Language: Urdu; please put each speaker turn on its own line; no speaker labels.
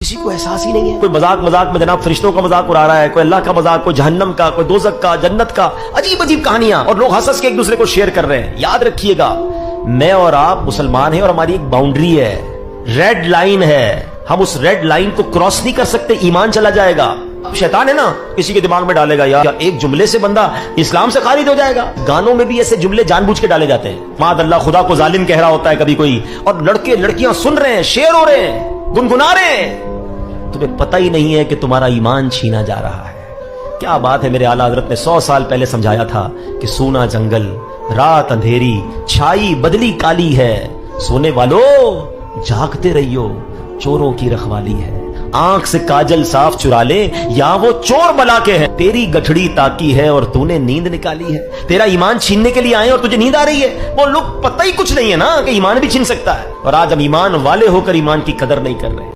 کسی کو احساس ہی نہیں ہے. کوئی مذاق میں جناب فرشتوں کا مذاق اڑا رہا ہے, کوئی اللہ کا مذاق, کوئی جہنم کا, کوئی دوزخ کا, جنت کا, عجیب عجیب کہانیاں, اور لوگ ہنس کے ایک دوسرے کو شیئر کر رہے ہیں. یاد رکھیے گا, میں اور آپ مسلمان ہیں اور ہماری ایک باؤنڈری ہے, ریڈ لائن ہے. ہم اس ریڈ لائن کو کراس نہیں کر سکتے, ایمان چلا جائے گا. اب شیطان ہے نا, کسی کے دماغ میں ڈالے گا یار ایک جملے سے بندہ اسلام سے خارج ہو جائے گا. گانوں میں بھی ایسے جملے جان بوجھ کے ڈالے جاتے ہیں. معاذ اللہ, خدا کو ظالم کہہ رہا ہوتا ہے کبھی کوئی, اور لڑکے لڑکیاں سن رہے ہیں, شیئر ہو رہے ہیں, گنگنا رہے ہیں. تمہیں پتہ ہی نہیں ہے کہ تمہارا ایمان چھینا جا رہا ہے. کیا بات ہے, میرے اعلیٰ حضرت نے 100 سال پہلے سمجھایا تھا کہ سونا جنگل, رات اندھیری, چھائی بدلی کالی ہے. سونے والو جاگتے رہیو, چوروں کی رکھوالی ہے. آنکھ سے کاجل صاف چرا لے, یا وہ چور بلا کے ہیں. تیری گٹھڑی تاکی ہے اور تو نے نیند نکالی ہے. تیرا ایمان چھیننے کے لیے آئے اور تجھے نیند آ رہی ہے. وہ لوگ پتہ ہی کچھ نہیں ہے نا کہ ایمان بھی چھین سکتا ہے. اور آج ہم ایمان والے ہو کر ایمان کی قدر نہیں کر رہے.